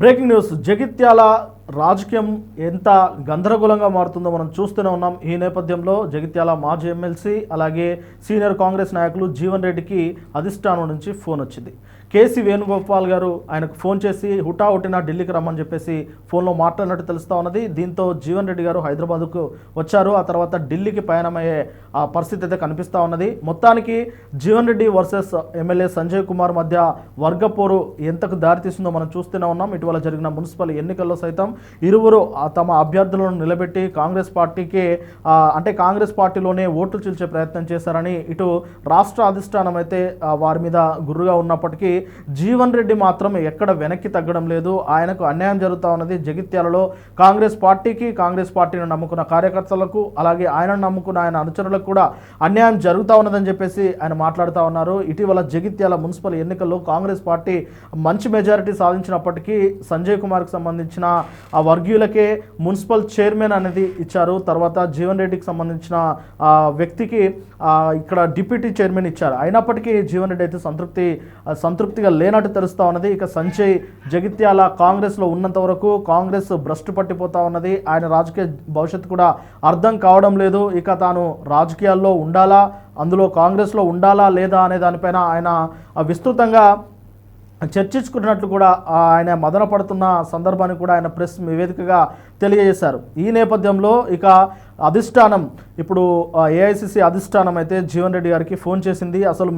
Breaking news. Jagtial రాజకీయం ఎంత గందరగోళంగా మారుతుందో మనం చూస్తూనే ఉన్నాం. ఈ నేపథ్యంలో జగిత్యాల మాజీ ఎమ్మెల్సీ అలాగే సీనియర్ కాంగ్రెస్ నాయకులు జీవన్ రెడ్డికి అధిష్టానం నుంచి ఫోన్ వచ్చింది. కేసీ వేణుగోపాల్ గారు ఆయనకు ఫోన్ చేసి హుటాహుటిన ఢిల్లీకి రమ్మని చెప్పేసి ఫోన్లో మాట్లాడినట్టు తెలుస్తూ ఉన్నది. దీంతో జీవన్ రెడ్డి గారు హైదరాబాద్కు వచ్చారు. ఆ తర్వాత ఢిల్లీకి పయనమయ్యే ఆ పరిస్థితి అయితే కనిపిస్తూ ఉన్నది. మొత్తానికి జీవన్ రెడ్డి వర్సెస్ ఎమ్మెల్యే సంజయ్ కుమార్ మధ్య వర్గపోరు ఎంతకు దారితీస్తుందో మనం చూస్తూనే ఉన్నాం. ఇటీవల జరిగిన మున్సిపల్ ఎన్నికల్లో సైతం ఇరువురు తమ అభ్యర్థులను నిలబెట్టి కాంగ్రెస్ పార్టీకి కాంగ్రెస్ పార్టీలోనే ఓట్లు చీల్చే ప్రయత్నం చేశారని ఇటు రాష్ట్ర అధిష్టానం అయితే వారి మీద గుర్రుగా ఉన్నప్పటికీ జీవన్ రెడ్డి మాత్రం ఎక్కడ వెనక్కి తగ్గడం లేదు. ఆయనకు అన్యాయం జరుగుతూ ఉన్నది. జగిత్యాలలో కాంగ్రెస్ పార్టీని నమ్ముకున్న కార్యకర్తలకు అలాగే ఆయనను నమ్ముకున్న ఆయన అనుచరులకు కూడా అన్యాయం జరుగుతూ ఉన్నదని చెప్పేసి ఆయన మాట్లాడుతూ ఉన్నారు. ఇటీవల జగిత్యాల మున్సిపల్ ఎన్నికల్లో కాంగ్రెస్ పార్టీ మంచి మెజారిటీ సాధించినప్పటికీ సంజయ్ కుమార్కి సంబంధించిన ఆ వర్గీయులకే మున్సిపల్ చైర్మన్ అనేది ఇచ్చారు. తర్వాత జీవన్ రెడ్డికి సంబంధించిన వ్యక్తికి ఇక్కడ డిప్యూటీ చైర్మన్ ఇచ్చారు. అయినప్పటికీ జీవన్ రెడ్డి అయితే సంతృప్తిగా లేనట్టు తెలుస్తూ ఉన్నది. ఇక సంజయ్ జగిత్యాల కాంగ్రెస్లో ఉన్నంత వరకు కాంగ్రెస్ భ్రష్టు పట్టిపోతూ ఉన్నది. ఆయన రాజకీయ భవిష్యత్తు కూడా అర్థం కావడం లేదు. ఇక తాను రాజకీయాల్లో ఉండాలా, అందులో కాంగ్రెస్లో ఉండాలా లేదా అనే దానిపైన ఆయన విస్తృతంగా చర్చించుకున్నట్లు కూడా ఆయన మదన పడుతున్న సందర్భాన్ని కూడా ఆయన ప్రెస్ వేదికగా తెలియజేశారు. ఈ నేపథ్యంలో ఇక అధిష్టానం ఇప్పుడు ఏఐసిసి అధిష్టానం అయితే జీవన్ రెడ్డి గారికి ఫోన్ చేసింది. అసలు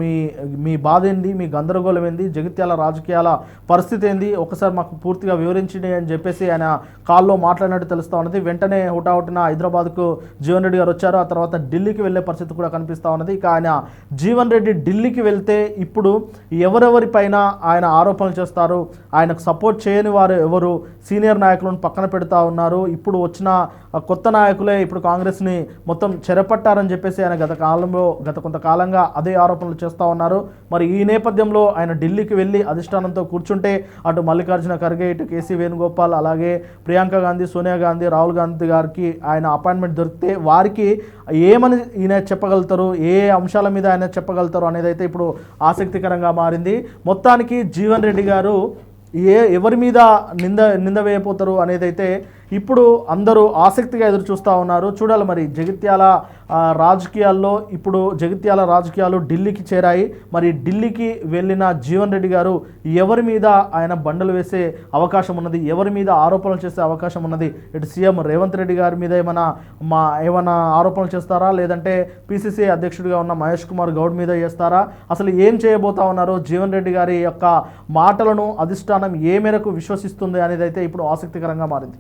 మీ బాధ ఏంది, మీ గందరగోళం ఏంది, జగిత్యాల రాజకీయాల పరిస్థితి ఏంది, ఒకసారి మాకు పూర్తిగా వివరించండి అని చెప్పేసి ఆయన కాల్లో మాట్లాడినట్టు తెలుస్తూ ఉన్నది. వెంటనే హుటాహుటిన హైదరాబాద్కు జీవన్ రెడ్డి గారు వచ్చారు. ఆ తర్వాత ఢిల్లీకి వెళ్ళే పరిస్థితి కూడా కనిపిస్తూ ఉన్నది. ఇక ఆయన జీవన్ రెడ్డి ఢిల్లీకి వెళ్తే ఇప్పుడు ఎవరెవరిపైన ఆయన ఆరోపణలు చేస్తారు, ఆయనకు సపోర్ట్ చేయని వారు ఎవరు, సీనియర్ నాయకులను పక్కన పెడతా ఉన్నారు, ఇప్పుడు వచ్చిన కొత్త నాయకులే ఇప్పుడు కాంగ్రెస్ని మొత్తం చెరపట్టారని చెప్పేసి ఆయన గత కొంతకాలంగా అదే ఆరోపణలు చేస్తూ ఉన్నారు. మరి ఈ నేపథ్యంలో ఆయన ఢిల్లీకి వెళ్ళి అధిష్టానంతో కూర్చుంటే అటు మల్లికార్జున ఖర్గే, ఇటు కేసీ వేణుగోపాల్, అలాగే ప్రియాంక గాంధీ, సోనియా గాంధీ, రాహుల్ గాంధీ గారికి ఆయన అపాయింట్మెంట్ దొరికితే వారికి ఏమని ఈయన చెప్పగలుగుతారు, ఏ అంశాల మీద ఆయన చెప్పగలుగుతారు అనేది అయితే ఇప్పుడు ఆసక్తికరంగా మారింది. మొత్తానికి జీవన్ రెడ్డి గారు ఎవరి మీద నింద వేయపోతారు అనేది అయితే ఇప్పుడు అందరూ ఆసక్తిగా ఎదురు చూస్తూ ఉన్నారు. చూడాలి మరి జగిత్యాల రాజకీయాల్లో ఇప్పుడు జగిత్యాల రాజకీయాలు ఢిల్లీకి చేరాయి. మరి ఢిల్లీకి వెళ్ళిన జీవన్ రెడ్డి గారు ఎవరి మీద ఆయన బండలు వేసే అవకాశం ఉన్నది, ఎవరి మీద ఆరోపణలు చేసే అవకాశం ఉన్నది, ఇటు సీఎం రేవంత్ రెడ్డి గారి మీద ఏమైనా ఆరోపణలు చేస్తారా, లేదంటే పిసిసి అధ్యక్షుడిగా ఉన్న మహేష్ కుమార్ గౌడ్ మీద చేస్తారా, అసలు ఏం చేయబోతా ఉన్నారు, జీవన్ రెడ్డి గారి యొక్క మాటలను అధిష్టానం ఏ మేరకు విశ్వసిస్తుంది అనేది అయితే ఇప్పుడు ఆసక్తికరంగా మారింది.